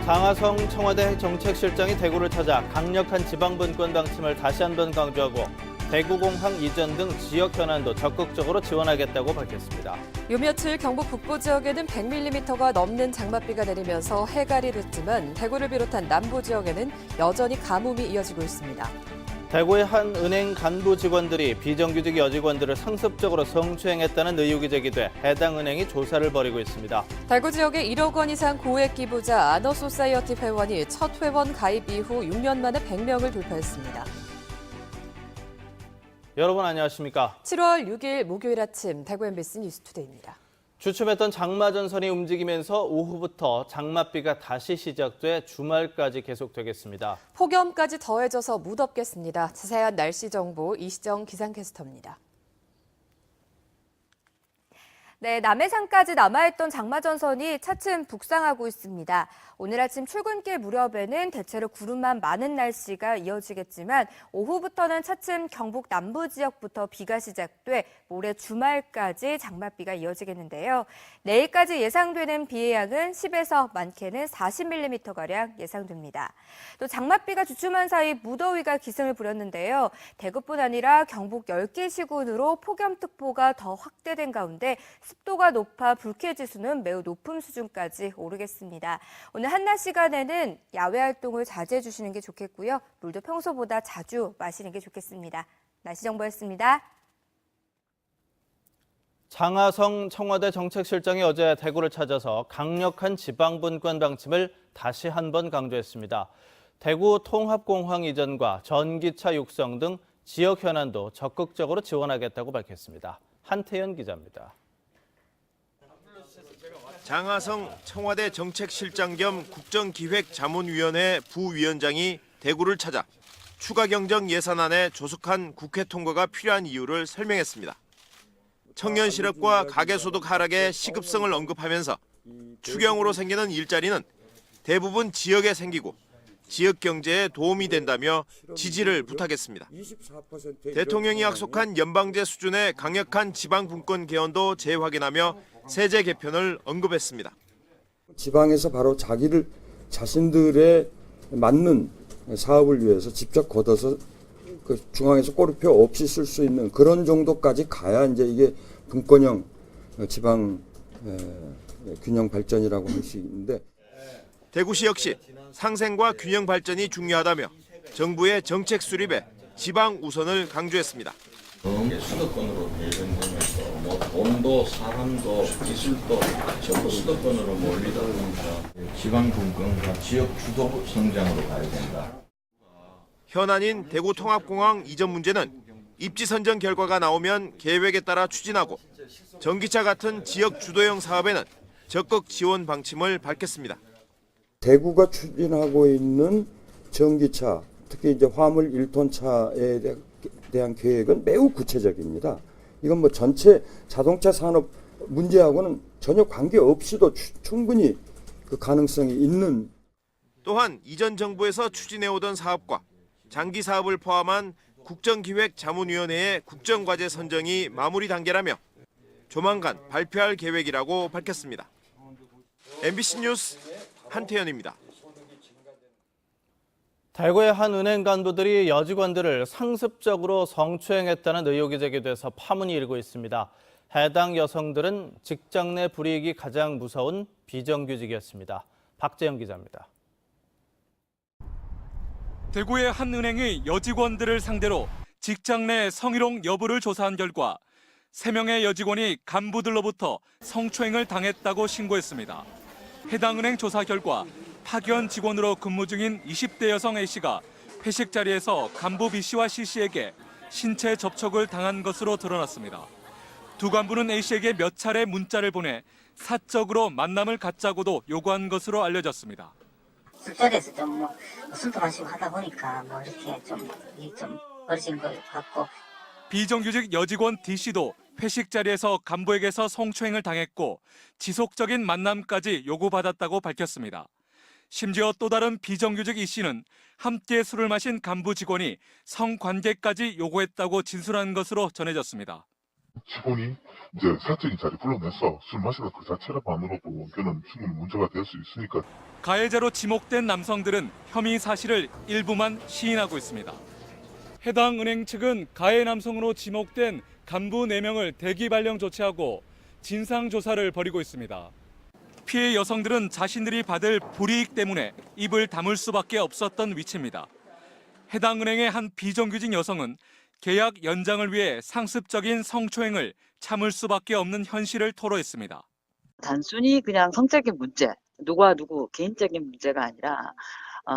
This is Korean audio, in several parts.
장하성 청와대 정책실장이 대구를 찾아 강력한 지방분권 방침을 다시 한번 강조하고 대구공항 이전 등 지역 현안도 적극적으로 지원하겠다고 밝혔습니다. 요 며칠 경북 북부 지역에는 100mm가 넘는 장맛비가 내리면서 해갈이 됐지만 대구를 비롯한 남부 지역에는 여전히 가뭄이 이어지고 있습니다. 대구의 한 은행 간부 직원들이 비정규직 여직원들을 상습적으로 성추행했다는 의혹이 제기돼 해당 은행이 조사를 벌이고 있습니다. 대구 지역의 1억 원 이상 고액 기부자 아너소사이어티 회원이 첫 회원 가입 이후 6년 만에 100명을 돌파했습니다. 여러분 안녕하십니까? 7월 6일 목요일 아침 대구 MBC 뉴스투데이입니다. 주춤했던 장마전선이 움직이면서 오후부터 장맛비가 다시 시작돼 주말까지 계속되겠습니다. 폭염까지 더해져서 무덥겠습니다. 자세한 날씨 정보 이시정 기상캐스터입니다. 네, 남해상까지 남아있던 장마전선이 차츰 북상하고 있습니다. 오늘 아침 출근길 무렵에는 대체로 구름만 많은 날씨가 이어지겠지만 오후부터는 차츰 경북 남부 지역부터 비가 시작돼 모레 주말까지 장맛비가 이어지겠는데요. 내일까지 예상되는 비의 양은 10에서 많게는 40mm가량 예상됩니다. 또 장맛비가 주춤한 사이 무더위가 기승을 부렸는데요. 대구뿐 아니라 경북 10개 시군으로 폭염특보가 더 확대된 가운데 습도가 높아 불쾌지수는 매우 높은 수준까지 오르겠습니다. 오늘 한낮 시간에는 야외 활동을 자제해 주시는 게 좋겠고요. 물도 평소보다 자주 마시는 게 좋겠습니다. 날씨 정보였습니다. 장하성 청와대 정책실장이 어제 대구를 찾아서 강력한 지방분권 방침을 다시 한번 강조했습니다. 대구 통합공항 이전과 전기차 육성 등 지역 현안도 적극적으로 지원하겠다고 밝혔습니다. 한태현 기자입니다. 장하성 청와대 정책실장 겸 국정기획자문위원회 부위원장이 대구를 찾아 추가 경정 예산안의 조속한 국회 통과가 필요한 이유를 설명했습니다. 청년 실업과 가계소득 하락의 시급성을 언급하면서 추경으로 생기는 일자리는 대부분 지역에 생기고 지역 경제에 도움이 된다며 지지를 부탁했습니다. 대통령이 약속한 연방제 수준의 강력한 지방분권 개헌도 재확인하며 세제 개편을 언급했습니다. 지방에서 바로 자신들의 맞는 사업을 위해서 직접 걷어서 그 중앙에서 꼬리표 없이 쓸 수 있는 그런 정도까지 가야 이제 이게 분권형 지방 균형 발전이라고 할 수 있는데 대구시 역시 상생과 균형 발전이 중요하다며 정부의 정책 수립에 지방 우선을 강조했습니다. 수도권으로 대변되면서 돈도 사람도 기술도 전부 수도권으로 몰리다 보니까 지방 분권과 지역 주도 성장으로 가야 된다. 현안인 대구 통합공항 이전 문제는 입지 선정 결과가 나오면 계획에 따라 추진하고 전기차 같은 지역 주도형 사업에는 적극 지원 방침을 밝혔습니다. 대구가 추진하고 있는 전기차, 특히 이제 화물 1톤 차에 대한 계획은 매우 구체적입니다. 이건 뭐 전체 자동차 산업 문제하고는 전혀 관계없이도 충분히 그 가능성이 있는. 또한 이전 정부에서 추진해오던 사업과 장기 사업을 포함한 국정기획자문위원회의 국정과제 선정이 마무리 단계라며 조만간 발표할 계획이라고 밝혔습니다. MBC 뉴스 한태현입니다. 대구의 한 은행 간부들이 여직원들을 상습적으로 성추행했다는 의혹이 제기돼서 파문이 일고 있습니다. 해당 여성들은 직장 내 불이익이 가장 무서운 비정규직이었습니다. 박재영 기자입니다. 대구의 한 은행이 여직원들을 상대로 직장 내 성희롱 여부를 조사한 결과 3명의 여직원이 간부들로부터 성추행을 당했다고 신고했습니다. 해당 은행 조사 결과 파견 직원으로 근무 중인 20대 여성 A씨가 회식 자리에서 간부 B씨와 C씨에게 신체 접촉을 당한 것으로 드러났습니다. 두 간부는 A씨에게 몇 차례 문자를 보내 사적으로 만남을 갖자고도 요구한 것으로 알려졌습니다. 술자리에서 좀 술도 마시고 하다 보니까 이렇게 좀 벌어진 것 같고. 비정규직 여직원 D씨도 회식 자리에서 간부에게서 성추행을 당했고 지속적인 만남까지 요구받았다고 밝혔습니다. 심지어 또 다른 비정규직 E씨는 함께 술을 마신 간부 직원이 성관계까지 요구했다고 진술한 것으로 전해졌습니다. 직원이 이제 사적인 자리 불러내서 술 마시는 그 자체만으로도 그는 충분히 문제가 될 수 있으니까. 가해자로 지목된 남성들은 혐의 사실을 일부만 시인하고 있습니다. 해당 은행 측은 가해 남성으로 지목된 간부 4명을 대기 발령 조치하고 진상 조사를 벌이고 있습니다. 피해 여성들은 자신들이 받을 불이익 때문에 입을 다물 수밖에 없었던 위치입니다. 해당 은행의 한 비정규직 여성은 계약 연장을 위해 상습적인 성추행을 참을 수밖에 없는 현실을 토로했습니다. 단순히 그냥 성적인 문제, 누구와 누구 개인적인 문제가 아니라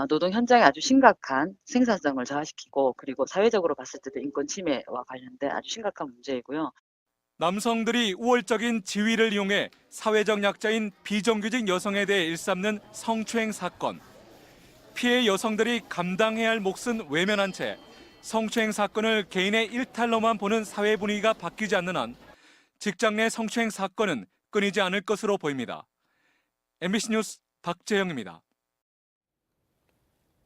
노동 현장에 아주 심각한 생산성을 저하시키고 그리고 사회적으로 봤을 때도 인권 침해와 관련된 아주 심각한 문제이고요. 남성들이 우월적인 지위를 이용해 사회적 약자인 비정규직 여성에 대해 일삼는 성추행 사건. 피해 여성들이 감당해야 할 몫은 외면한 채 성추행 사건을 개인의 일탈로만 보는 사회 분위기가 바뀌지 않는 한 직장 내 성추행 사건은 끊이지 않을 것으로 보입니다. MBC 뉴스 박재영입니다.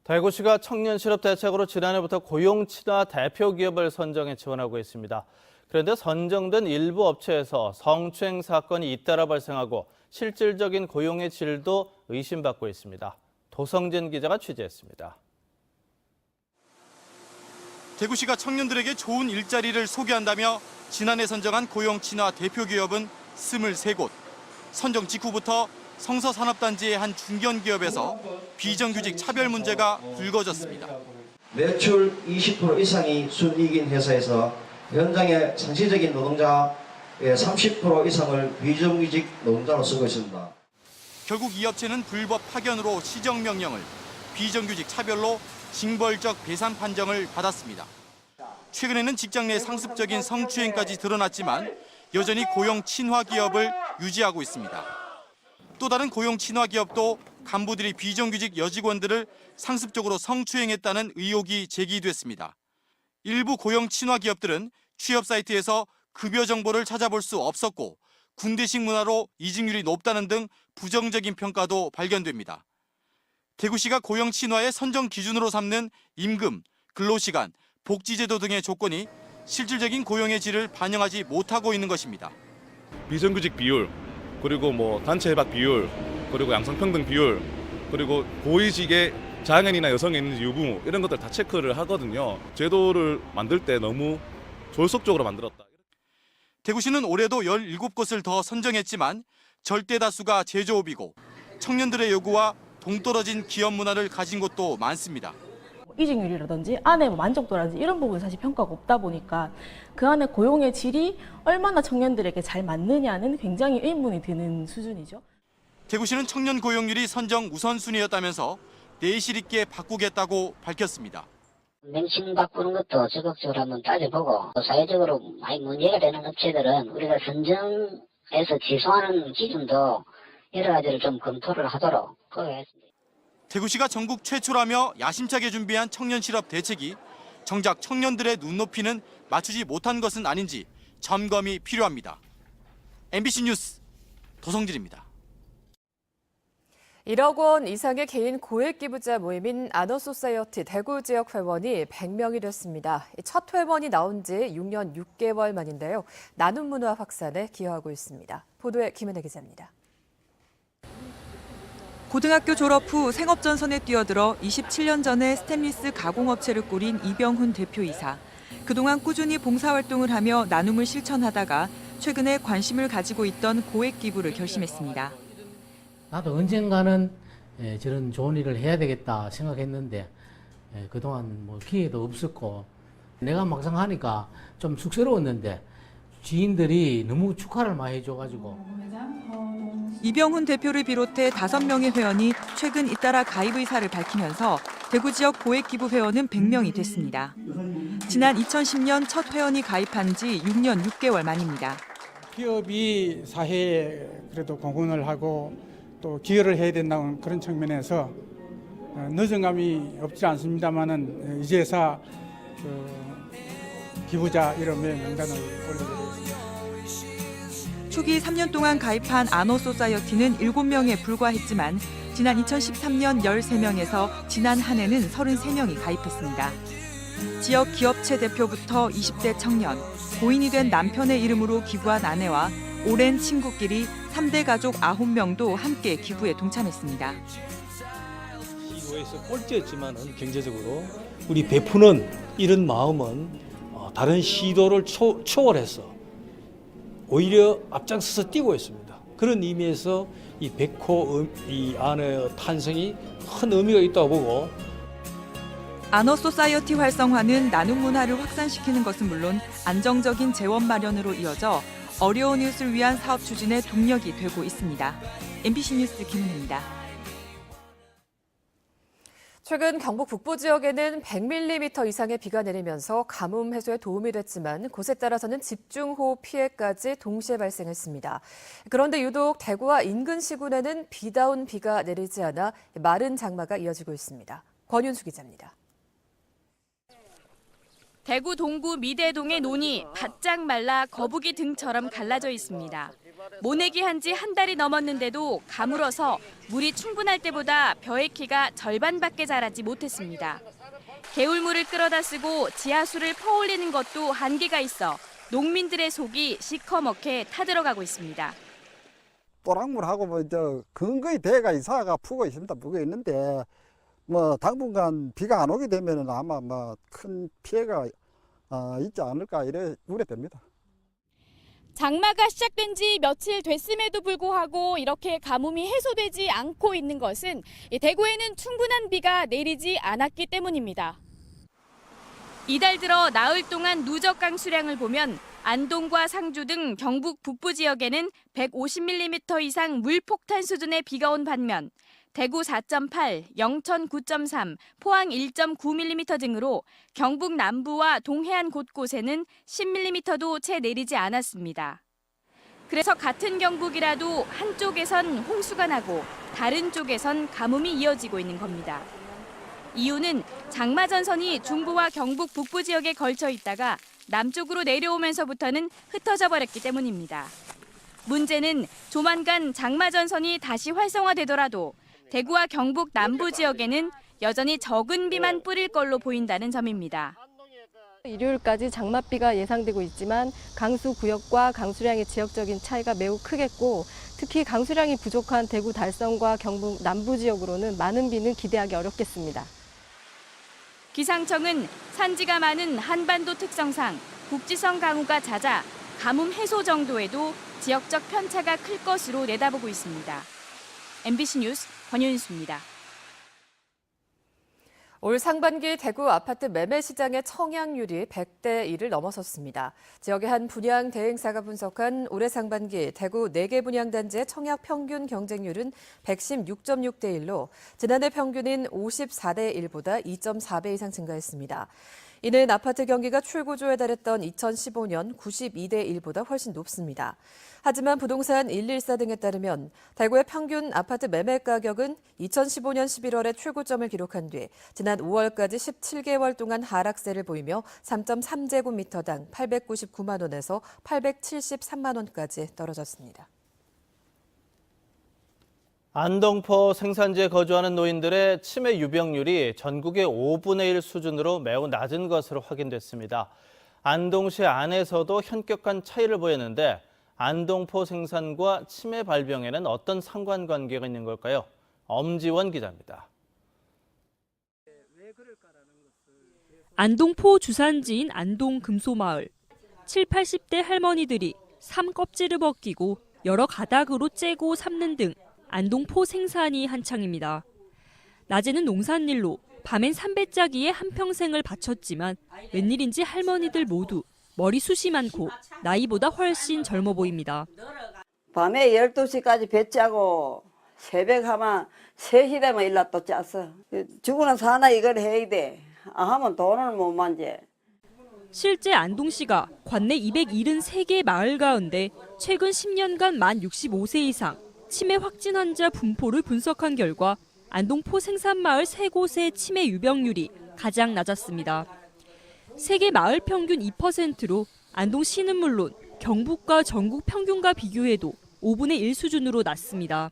대구시가 청년 실업 대책으로 지난해부터 고용 친화 대표 기업을 선정해 지원하고 있습니다. 그런데 선정된 일부 업체에서 성추행 사건이 잇따라 발생하고 실질적인 고용의 질도 의심받고 있습니다. 도성진 기자가 취재했습니다. 대구시가 청년들에게 좋은 일자리를 소개한다며 지난해 선정한 고용 친화 대표 기업은 23곳. 선정 직후부터 성서산업단지의 한 중견기업에서 비정규직 차별 문제가 불거졌습니다. 매출 20% 이상이 순이익인 회사에서 현장의 상시적인 노동자의 30% 이상을 비정규직 노동자로 쓰고 있습니다. 결국 이 업체는 불법 파견으로 시정명령을, 비정규직 차별로 징벌적 배상 판정을 받았습니다. 최근에는 직장 내 상습적인 성추행까지 드러났지만 여전히 고용 친화 기업을 유지하고 있습니다. 또 다른 고용 친화 기업도 간부들이 비정규직 여직원들을 상습적으로 성추행했다는 의혹이 제기됐습니다. 일부 고용 친화 기업들은 취업 사이트에서 급여 정보를 찾아볼 수 없었고 군대식 문화로 이직률이 높다는 등 부정적인 평가도 발견됩니다. 대구시가 고용 친화의 선정 기준으로 삼는 임금, 근로시간, 복지제도 등의 조건이 실질적인 고용의 질을 반영하지 못하고 있는 것입니다. 비정규직 비율, 그리고 단체 협약 비율, 그리고 양성평등 비율, 그리고 고위직의 장애인이나 여성이 있는지 유무 이런 것들 다 체크를 하거든요. 제도를 만들 때 너무 졸속적으로 만들었다. 대구시는 올해도 17곳을 더 선정했지만 절대 다수가 제조업이고 청년들의 요구와 동떨어진 기업 문화를 가진 곳도 많습니다. 이직률이라든지 안에 만족도라든지 이런 부분 사실 평가가 없다 보니까 그 안에 고용의 질이 얼마나 청년들에게 잘 맞느냐는 굉장히 의문이 드는 수준이죠. 대구시는 청년 고용률이 선정 우선순위였다면서 내실 있게 바꾸겠다고 밝혔습니다. 명칭 바꾸는 것도 적극적으로 한번 따져보고 사회적으로 많이 문제가 되는 업체들은 우리가 선정해서 취소하는 기준도 여러 가지를 좀 검토를 하도록 그러겠습니다. 대구시가 전국 최초라며 야심차게 준비한 청년 실업 대책이 정작 청년들의 눈높이는 맞추지 못한 것은 아닌지 점검이 필요합니다. MBC 뉴스 도성진입니다. 1억 원 이상의 개인 고액 기부자 모임인 아너소사이어티 대구 지역 회원이 100명이 됐습니다. 첫 회원이 나온 지 6년 6개월 만인데요. 나눔 문화 확산에 기여하고 있습니다. 보도에 김은혜 기자입니다. 고등학교 졸업 후 생업전선에 뛰어들어 27년 전에 스테인리스 가공업체를 꾸린 이병훈 대표이사. 그동안 꾸준히 봉사활동을 하며 나눔을 실천하다가 최근에 관심을 가지고 있던 고액 기부를 결심했습니다. 나도 언젠가는 저런 좋은 일을 해야 되겠다 생각했는데 그동안 기회도 없었고 내가 막상 하니까 좀 쑥스러웠는데 지인들이 너무 축하를 많이 해줘가지고 이병훈 대표를 비롯해 5명의 회원이 최근 잇따라 가입 의사를 밝히면서 대구 지역 고액 기부 회원은 100명이 됐습니다. 지난 2010년 첫 회원이 가입한 지 6년 6개월 만입니다. 기업이 사회에 그래도 공헌을 하고 또 기여를 해야 된다는 그런 측면에서 늦은 감이 없지 않습니다만은 이제서 기부자 이름의 명단을 올려드리겠습니다. 초기 3년 동안 가입한 아너소사이어티는 7명에 불과했지만 지난 2013년 13명에서 지난 한 해는 33명이 가입했습니다. 지역 기업체 대표부터 20대 청년, 고인이 된 남편의 이름으로 기부한 아내와 오랜 친구끼리 3대 가족 9명도 함께 기부에 동참했습니다. 시도에서 꼴찌였지만은 경제적으로 우리 베푸는 이런 마음은 다른 시도를 초월해서 오히려 앞장서서 뛰고 있습니다. 그런 의미에서 이 백호 이 안의 탄생이 큰 의미가 있다고 보고, 아너 소사이어티 활성화는 나눔 문화를 확산시키는 것은 물론 안정적인 재원 마련으로 이어져 어려운 이웃을 위한 사업 추진의 동력이 되고 있습니다. MBC 뉴스 김은혜입니다. 최근 경북 북부 지역에는 100mm 이상의 비가 내리면서 가뭄 해소에 도움이 됐지만 곳에 따라서는 집중호우 피해까지 동시에 발생했습니다. 그런데 유독 대구와 인근 시군에는 비다운 비가 내리지 않아 마른 장마가 이어지고 있습니다. 권윤수 기자입니다. 대구 동구 미대동의 논이 바짝 말라 거북이 등처럼 갈라져 있습니다. 모내기 한 지 한 달이 넘었는데도 가물어서 물이 충분할 때보다 벼의 키가 절반밖에 자라지 못했습니다. 개울물을 끌어다 쓰고 지하수를 퍼올리는 것도 한계가 있어 농민들의 속이 시커멓게 타들어가고 있습니다. 또랑물하고 근거의 대가 이사가 푸고 있습니다. 푸고 있는데 당분간 비가 안 오게 되면 아마 큰 피해가 있지 않을까 이래 우려됩니다. 장마가 시작된 지 며칠 됐음에도 불구하고 이렇게 가뭄이 해소되지 않고 있는 것은 대구에는 충분한 비가 내리지 않았기 때문입니다. 이달 들어 나흘 동안 누적 강수량을 보면 안동과 상주 등 경북 북부 지역에는 150mm 이상 물폭탄 수준의 비가 온 반면 대구 4.8, 영천 9.3, 포항 1.9mm 등으로 경북 남부와 동해안 곳곳에는 10mm도 채 내리지 않았습니다. 그래서 같은 경북이라도 한쪽에선 홍수가 나고 다른 쪽에선 가뭄이 이어지고 있는 겁니다. 이유는 장마 전선이 중부와 경북 북부 지역에 걸쳐 있다가 남쪽으로 내려오면서부터는 흩어져 버렸기 때문입니다. 문제는 조만간 장마 전선이 다시 활성화되더라도 대구와 경북 남부 지역에는 여전히 적은 비만 뿌릴 걸로 보인다는 점입니다. 일요일까지 장맛비가 예상되고 있지만 강수 구역과 강수량의 지역적인 차이가 매우 크겠고 특히 강수량이 부족한 대구 달성과 경북 남부 지역으로는 많은 비는 기대하기 어렵겠습니다. 기상청은 산지가 많은 한반도 특성상 국지성 강우가 잦아 가뭄 해소 정도에도 지역적 편차가 클 것으로 내다보고 있습니다. MBC 뉴스 권윤수입니다. 올 상반기 대구 아파트 매매 시장의 청약률이 100대 1을 넘어섰습니다. 지역의 한 분양 대행사가 분석한 올해 상반기 대구 4개 분양단지의 청약 평균 경쟁률은 116.6대 1로 지난해 평균인 54대 1보다 2.4배 이상 증가했습니다. 이는 아파트 경기가 최고조에 달했던 2015년 92대 1보다 훨씬 높습니다. 하지만 부동산 114 등에 따르면 대구의 평균 아파트 매매 가격은 2015년 11월에 최고점을 기록한 뒤 지난 5월까지 17개월 동안 하락세를 보이며 3.3제곱미터당 899만 원에서 873만 원까지 떨어졌습니다. 안동포 생산지에 거주하는 노인들의 치매 유병률이 전국의 5분의 1 수준으로 매우 낮은 것으로 확인됐습니다. 안동시 안에서도 현격한 차이를 보였는데 안동포 생산과 치매 발병에는 어떤 상관관계가 있는 걸까요? 엄지원 기자입니다. 안동포 주산지인 안동 금소마을. 7, 80대 할머니들이 삶 껍질을 벗기고 여러 가닥으로 째고 삶는 등 안동포 생산이 한창입니다. 낮에는 농산일로, 밤엔 삼배짜기에 한평생을 바쳤지만 웬일인지 할머니들 모두 머리숱이 많고 나이보다 훨씬 젊어 보입니다. 밤에 12시까지 배 짜고 새벽 하면 3시 되면 일나 또 짰어. 죽으나 사나 이걸 해야 돼. 하면 돈을 못 만져. 실제 안동시가 관내 273개 마을 가운데 최근 10년간 만 65세 이상 치매 확진 환자 분포를 분석한 결과 안동포 생산마을 3곳의 치매 유병률이 가장 낮았습니다. 세계 마을 평균 2%로 안동시는 물론 경북과 전국 평균과 비교해도 5분의 1 수준으로 낮습니다.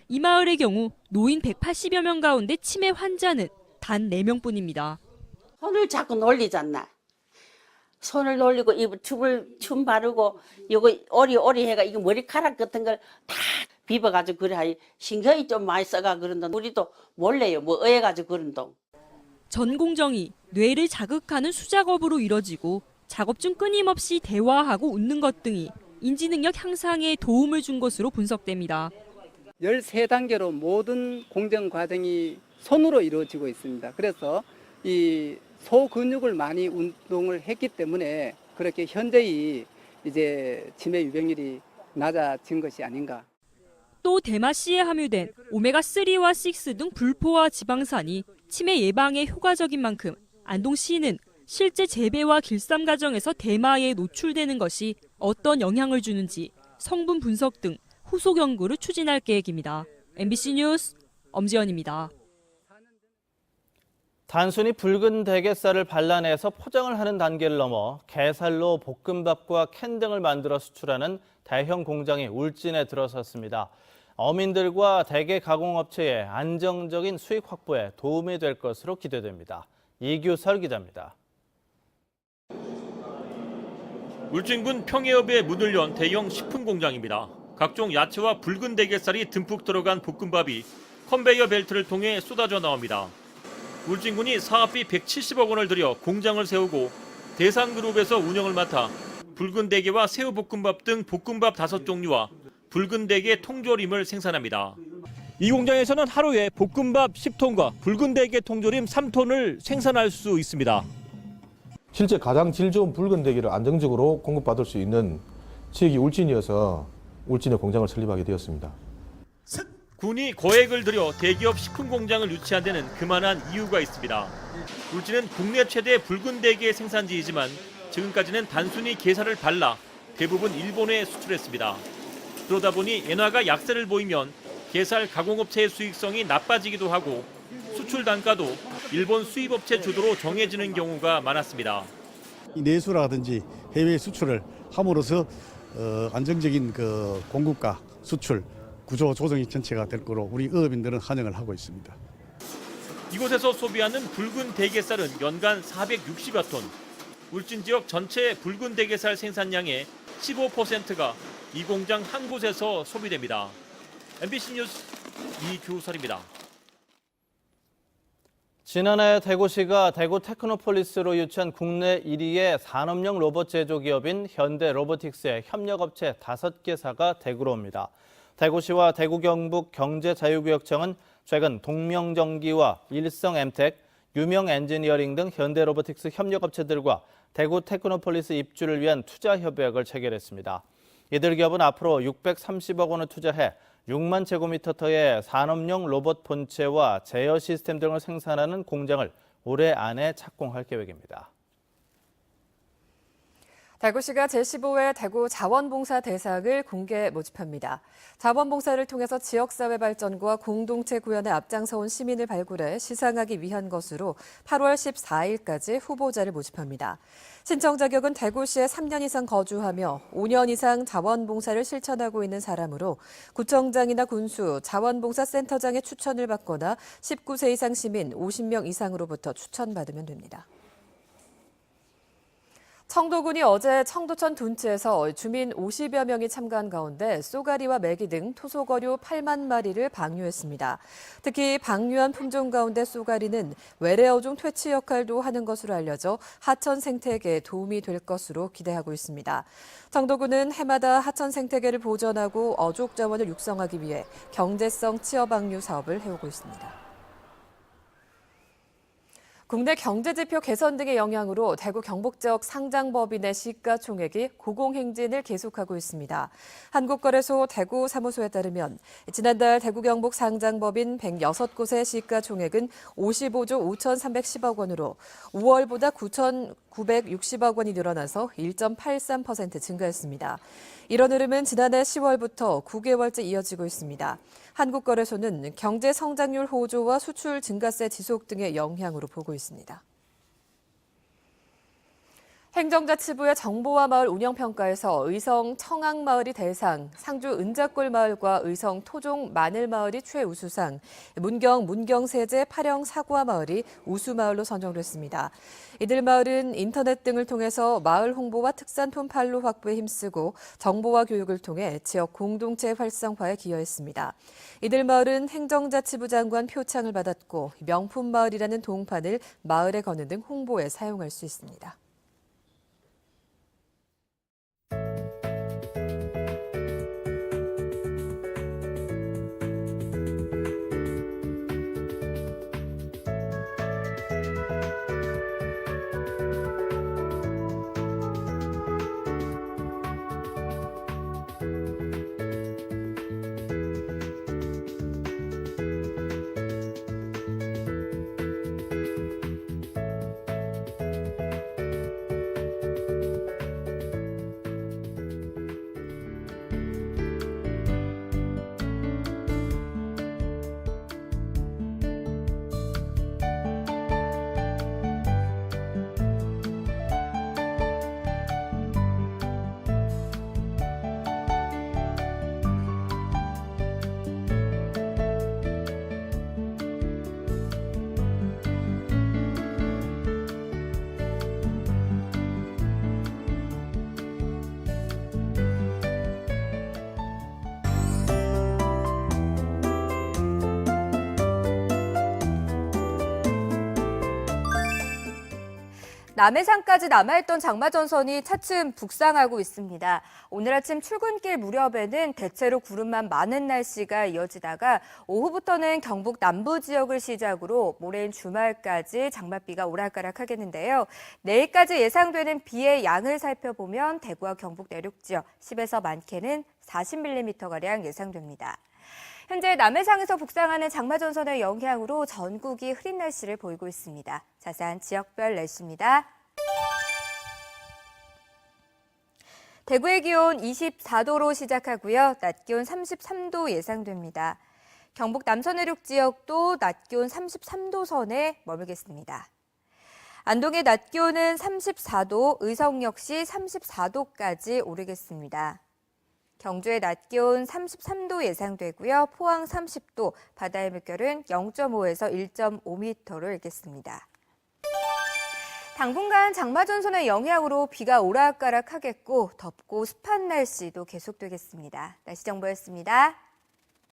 이 마을의 경우 노인 180여 명 가운데 치매 환자는 단 4명뿐입니다. 손을 자꾸 놀리잖아. 손을 놀리고 이 춤 바르고 요거 오리 해가 이거 머리카락 같은 걸 다 비벼가지고 그래 하이 신경이 좀 많이 써가 그런다. 우리도 몰래요. 뭐 의해가지고 그런다. 전 공정이 뇌를 자극하는 수작업으로 이뤄지고 작업 중 끊임없이 대화하고 웃는 것 등이 인지능력 향상에 도움을 준 것으로 분석됩니다. 13단계로 모든 공정 과정이 손으로 이루어지고 있습니다. 그래서 이 소근육을 많이 운동을 했기 때문에 그렇게 현재의 이제 치매 유병률이 낮아진 것이 아닌가. 또 대마씨에 함유된 오메가3와 6 등 불포화 지방산이 치매 예방에 효과적인 만큼 안동시는 실제 재배와 길쌈 과정에서 대마에 노출되는 것이 어떤 영향을 주는지 성분 분석 등 후속 연구를 추진할 계획입니다. MBC 뉴스 엄지연입니다. 단순히 붉은 대게살을 발라내서 포장을 하는 단계를 넘어 게살로 볶음밥과 캔 등을 만들어 수출하는 대형 공장이 울진에 들어섰습니다. 어민들과 대게 가공업체의 안정적인 수익 확보에 도움이 될 것으로 기대됩니다. 이규설 기자입니다. 울진군 평해읍에 문을 연 대형 식품 공장입니다. 각종 야채와 붉은 대게살이 듬뿍 들어간 볶음밥이 컨베이어 벨트를 통해 쏟아져 나옵니다. 울진군이 사업비 170억 원을 들여 공장을 세우고 대상그룹에서 운영을 맡아 붉은 대게와 새우볶음밥 등 볶음밥 5종류와 붉은 대게 통조림을 생산합니다. 이 공장에서는 하루에 볶음밥 10톤과 붉은 대게 통조림 3톤을 생산할 수 있습니다. 실제 가장 질 좋은 붉은 대게를 안정적으로 공급받을 수 있는 지역이 울진이어서 울진에 공장을 설립하게 되었습니다. 군이 거액을 들여 대기업 식품 공장을 유치한 데는 그만한 이유가 있습니다. 울진은 국내 최대 붉은 대게 생산지이지만 지금까지는 단순히 게살을 발라 대부분 일본에 수출했습니다. 그러다 보니 엔화가 약세를 보이면 게살 가공업체의 수익성이 나빠지기도 하고 수출 단가도 일본 수입업체 주도로 정해지는 경우가 많았습니다. 내수라든지 해외 수출을 함으로써 안정적인 공급과 수출 구조 조정이 전체가 될 거로 우리 어업인들은 환영을 하고 있습니다. 이곳에서 소비하는 붉은 대게살은 연간 460여 톤. 울진 지역 전체 붉은 대게살 생산량의 15%가 이 공장 한 곳에서 소비됩니다. MBC 뉴스 이규설입니다. 지난해 대구시가 대구 테크노폴리스로 유치한 국내 1위의 산업용 로봇 제조 기업인 현대로보틱스의 협력업체 5개사가 대구로 옵니다. 대구시와 대구 경북 경제자유구역청은 최근 동명전기와 일성엠텍, 유명엔지니어링 등 현대로보틱스 협력업체들과 대구 테크노폴리스 입주를 위한 투자 협약을 체결했습니다. 이들 기업은 앞으로 630억 원을 투자해 6만 제곱미터의 산업용 로봇 본체와 제어 시스템 등을 생산하는 공장을 올해 안에 착공할 계획입니다. 대구시가 제15회 대구 자원봉사 대상을 공개 모집합니다. 자원봉사를 통해서 지역사회 발전과 공동체 구현에 앞장서온 시민을 발굴해 시상하기 위한 것으로 8월 14일까지 후보자를 모집합니다. 신청 자격은 대구시에 3년 이상 거주하며 5년 이상 자원봉사를 실천하고 있는 사람으로 구청장이나 군수, 자원봉사센터장의 추천을 받거나 19세 이상 시민 50명 이상으로부터 추천받으면 됩니다. 청도군이 어제 청도천 둔치에서 주민 50여 명이 참가한 가운데 쏘가리와 메기 등 토속어류 8만 마리를 방류했습니다. 특히 방류한 품종 가운데 쏘가리는 외래어종 퇴치 역할도 하는 것으로 알려져 하천 생태계에 도움이 될 것으로 기대하고 있습니다. 청도군은 해마다 하천 생태계를 보전하고 어족 자원을 육성하기 위해 경제성 치어 방류 사업을 해오고 있습니다. 국내 경제지표 개선 등의 영향으로 대구 경북 지역 상장법인의 시가총액이 고공행진을 계속하고 있습니다. 한국거래소 대구 사무소에 따르면 지난달 대구 경북 상장법인 106곳의 시가총액은 55조 5,310억 원으로 5월보다 9,960억 원이 늘어나서 1.83% 증가했습니다. 이런 흐름은 지난해 10월부터 9개월째 이어지고 있습니다. 한국거래소는 경제 성장률 호조와 수출 증가세 지속 등의 영향으로 보고 있습니다. 행정자치부의 정보화 마을 운영평가에서 의성 청악마을이 대상, 상주 은자골 마을과 의성 토종 마늘마을이 최우수상, 문경세제 파령 사구화 마을이 우수마을로 선정됐습니다. 이들 마을은 인터넷 등을 통해서 마을 홍보와 특산품 판로 확보에 힘쓰고 정보화 교육을 통해 지역 공동체 활성화에 기여했습니다. 이들 마을은 행정자치부 장관 표창을 받았고 명품 마을이라는 동판을 마을에 거는 등 홍보에 사용할 수 있습니다. 남해상까지 남아있던 장마전선이 차츰 북상하고 있습니다. 오늘 아침 출근길 무렵에는 대체로 구름만 많은 날씨가 이어지다가 오후부터는 경북 남부 지역을 시작으로 모레인 주말까지 장맛비가 오락가락하겠는데요. 내일까지 예상되는 비의 양을 살펴보면 대구와 경북 내륙 지역 10에서 많게는 40mm가량 예상됩니다. 현재 남해상에서 북상하는 장마전선의 영향으로 전국이 흐린 날씨를 보이고 있습니다. 자세한 지역별 날씨입니다. 대구의 기온 24도로 시작하고요. 낮 기온 33도 예상됩니다. 경북 남서 내륙 지역도 낮 기온 33도 선에 머물겠습니다. 안동의 낮 기온은 34도, 의성 역시 34도까지 오르겠습니다. 경주의 낮 기온 33도 예상되고요. 포항 30도, 바다의 물결은 0.5에서 1.5m로 일겠습니다. 당분간 장마전선의 영향으로 비가 오락가락하겠고 덥고 습한 날씨도 계속되겠습니다. 날씨 정보였습니다.